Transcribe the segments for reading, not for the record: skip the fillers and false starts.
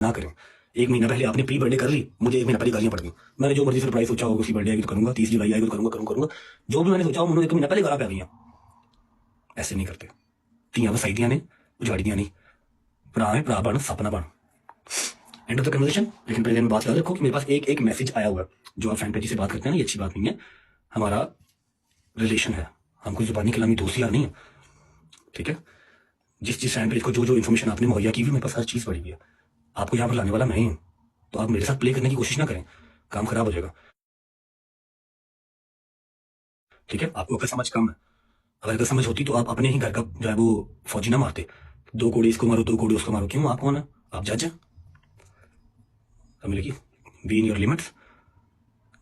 ना करें। 1 महीना पहले आपने प्री बर्थडे कर ली, मुझे 1 महीना पहले गालियां पड़ गई। मैंने जो मर्जी सरप्राइज सोचा होगा, उसकी बर्थडे आएगी तो करूंगा, 30 जुलाई आएगी तो करूंगा। जो भी मैंने सोचा हो, मुझे 1 महीना पहले गाला पै गई। ऐसे नहीं करते। ਧੀਆਂ ਵਸਾਈਆਂ ने उजाड़ियां नहीं। भरा है भरा बन, सपना बन। End of the conversation. लेकिन पहले मैं बात याद रखो कि मेरे पास एक मैसेज आया हुआ है। जो आप फैन पेज से बात करते हैं ना, ये अच्छी बात नहीं है। हमारा रिलेशन है, हम कोई जुबानी कलामी दोस्त यार नहीं है, ठीक है। जिस फैन पेज को जो इन्फॉर्मेशन आपने मुहैया की हुई, मेरे पास हर चीज पड़ी हुई है। आपको यहाँ पर लाने वाला मैं ही हूँ, तो आप मेरे साथ प्ले करने की कोशिश ना करें, काम खराब हो जाएगा, ठीक है। आपको अगर समझ कम है, अगर समझ होती तो आप अपने ही घर का जो है वो फौजी ना मारते। 2 कोड़े इसको मारो, 2 कोड़े उसको मारो। क्यों? आप कौन है? आप जज हैं। समझ लगी? Be in your limits.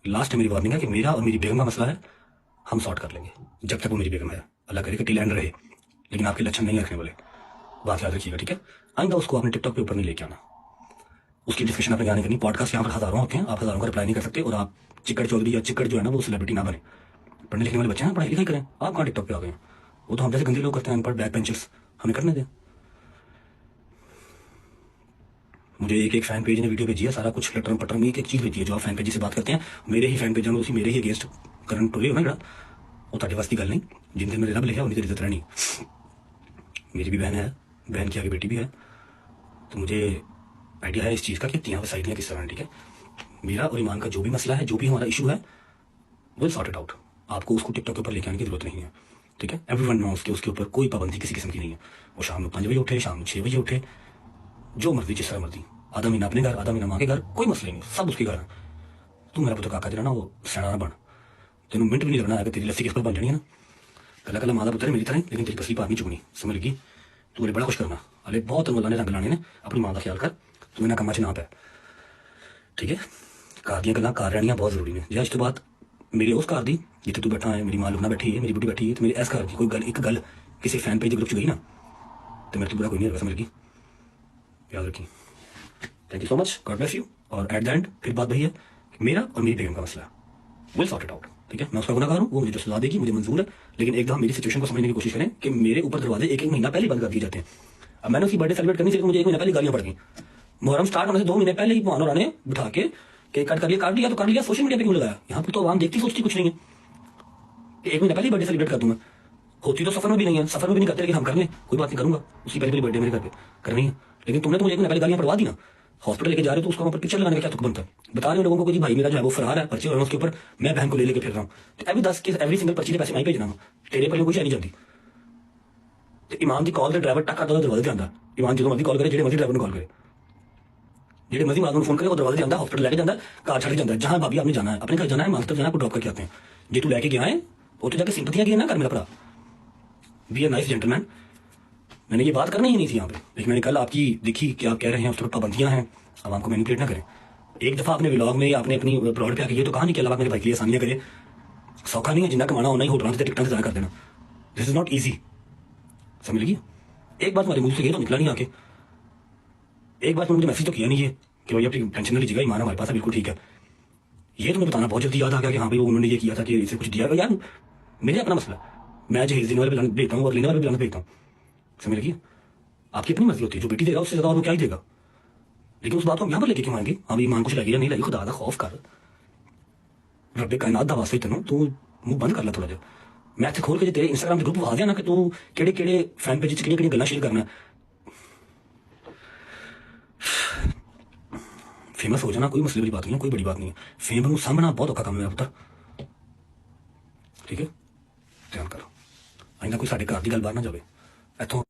Last मेरी वार्निंग है कि मेरा और मेरी बेगम का मसला है, हम सॉर्ट कर लेंगे जब तक वो मेरी बेगम है। अल्लाह करे कि टिल एंड रहे, लेकिन आपके लक्षण नहीं रखने वाले, बात याद रखिएगा, ठीक है। आइंदा उसको आपने टिकटॉक पे ऊपर नहीं लेके आना, उसकी डिस्कशन आपने गाने करनी। पॉडकास्ट यहाँ पर हजारों होते हैं, आप हजारों का रिप्लाई नहीं कर सकते। और आप चिकड़ चौधरी या चिकड़ जो है ना, वो सेलिब्रिटी ना बने। पढ़ने लिखने वाले बच्चे हैं, पढ़ाई लिखाई करें। आप कहाँ टिकटॉक पे आ गए? वो तो हम जैसे गंदे लोग करते हैं, अनपढ़ बैक बेंचर्स, हमें करने दें। मुझे एक फैन पेज ने वीडियो भेजी है, सारा कुछ लटरम पटरम एक चीज भेजी है। जो आप फैन पेज से बात करते हैं, मेरे ही फैन पेज में मेरे ही अगेंस्ट करंट टोले हो ना, वो ਤੁਹਾਡੇ वास्ती गल नहीं। जिन दिन मेरे रब लिखा उन्हीं दिन इज्जत रहनी। मेरी भी बहन है, बहन की आगे बेटी भी है, तो मुझे आइडिया है इस चीज़ का कि तियाँ वसाइदियाँ किस तरह, ठीक है। मेरा और ईमान का जो भी मसला है, जो भी हमारा इशू है, विल सॉर्ट इट आउट। आपको उसको टिकटॉक के ऊपर लेके आने की जरूरत नहीं है, ठीक है। एवरीवन नोस कि उसके ऊपर कोई पाबंदी किसी किस्म की नहीं है। वो शाम को 5 बजे उठे, शाम को 6 बजे उठे, जो मर्जी जिस तरह मर्जी। आधा महीना अपने घर, आधा महीना माँ के घर, कोई मसले नहीं, सब उसके घर है। तू मेरा पुत्र काका जरा ना, वो सैना ना बन। तेन मिनट भी नहीं लगना है कि तेरी लस्सी किस पर बन जानी है ना। कला कला माँ का पुत्र है मेरी तरह, लेकिन तेरी पसली पार नहीं चुकनी, समझ लगी? तू मेरे बड़ा कुछ करना, अरे बहुत अल्लाह ने रंग लाने ने। अपनी माँ का ख्याल कर, तू इन्हें कमा च ना पै, ठीक है। घर दियाँ गल्लां घर रहनियां बहुत जरूरी ने। जे इस तो बात मेरे उस घर दी जिथे तू बैठा है, मेरी माँ लुकना बैठी है, मेरी बुढ़ी बैठी है, तो मेरे इस घर की कोई गल एक गल किसी फैन पेज ग्रुप च गई ना, तो मेरे तो बुरा कोई नहीं होगा, समझ लगी? याद रखी। Thank you so much, God bless you. और एट द एंड फिर बात वही है कि मेरा और मेरी बेगम का मसला विल सॉर्ट इट आउट, ठीक है। मैं उसका गुनाहगार हूँ, वो मुझे जो सजा देगी मुझे मंजूर है, लेकिन एकदम मेरी सिचुएशन को समझने की कोशिश करें कि मेरे ऊपर दरवाजे एक महीना पहले बंद कर दिए जाते हैं। अब मैंने उसकी बर्थडे सेलिब्रेट करनी थी, मुझे 1 महीना पहले गालियां पड़ गई। मुहर्रम स्टार्ट होने से 2 महीने पहले ही मोहन ने बिठा के केक कट कर लिया, काट लिया तो कर लिया, सोशल मीडिया पे क्यों लगाया? यहाँ पर तो आवाम देखती सोचती कुछ नहीं है कि 1 महीना पहले बर्थडे सेलिब्रेट कर दूंगा। होती तो सफर में भी नहीं है, सफर में भी नहीं करते, लेकिन हम कर लें, कोई बात नहीं, करूंगा। उसकी पहले बर्थडे मेरे घर पे करनी है, लेकिन तुमने तो मुझे 1 महीना पहले गालियां पड़वा दी ना। हॉस्पिटल लेके जा रहे हो तो उसका वहां पर पिक्चर लगाने का क्या तुक बनता है? बता रहे हो लोगों को कि जी भाई मेरा जो है वो फरार है, पर्ची और उसके ऊपर मैं बहन को ले लेके फिर रहा हूँ, तो एवरी सिंगल पर्ची के पैसे मैं ही भेजना, तेरे पर कोई नहीं जाती। ईमान की कॉल से ड्राइवर टक करता दरवाजे आंदा। ईमान जो मर्जी कॉल करे, जो मर्जी ड्राइवर कॉल करे, जो मर्जी मालूम फोन करे, वो दरवाजे आंदा, हॉस्पिटल लेके जाता, कार छड़ जाता है। जहां भाभी आपने जाना है, अपने घर जाना है, मास्टर जाना है, ड्रॉप करके आते हैं। जो तू लेके गया है वो तो जाकर सिंपतियां की ना कर मेरा भरा। Be a nice gentleman. मैंने ये बात करनी ही नहीं थी यहाँ पे, लेकिन मैंने कल आपकी देखी कि आप कह रहे हैं उस पर पाबंदियां हैं, आवाम को मैनिपुलेट ना करें। एक दफा अपने व्लॉग में आपने अपनी ब्रॉड पे आके ये तो कहा नहीं कि अल्लाह मेरे भाई के लिए आसानियां करे। सौखा नहीं है, जिन्ना कमाना होना ही होटलों से टिकटां से कर देना। दिस इज नॉट ईजी, समझ लगी? एक बात हमारे मुंह से ये तो निकला नहीं आके, एक बात मुझे मैसेज तो किया नहीं है कि भाई अपनी टेंशन न लीजिएगा, ईमान हमारे पास है, बिल्कुल ठीक है। ये तुम्हें बताना बहुत जल्दी याद आ गया कि हाँ भाई वो उन्होंने ये किया था कि इसे कुछ दिया यार। मेरे अपना मसला, मैं जहेज देने वाले पे भेजता हूँ और लेने वाले पे भेजता हूँ, समझ लगी? आपकी अपनी मर्जी होती है, जो बेटी देगा उससे ज्यादा और वो क्या ही देगा। लेकिन उस बात को हम यहाँ पर लेके क्यों आएंगे? हाँ ईमान कुछ लगी या नहीं लगी, खुदा का खौफ कर, रब्बे कायनात दा वास्ते तेनों तू मुंह बंद कर ला थोड़ा जा। मैं इत्थे खोल के तेरे इंस्टाग्राम के ग्रुप वहा दिया ना कि तू केड़े केड़े फैन पेज केड़ियां केड़ियां गल्लां शेयर करना। फेमस हो जाना कोई मसले वाली बात नहीं है, कोई बड़ी बात नहीं है। फेम नूं सामना बहुत औखा काम है पुत्र, ठीक है। ध्यान करो आइंदा कोई साडे घर दी गल बाहर ना जावे इत्थों।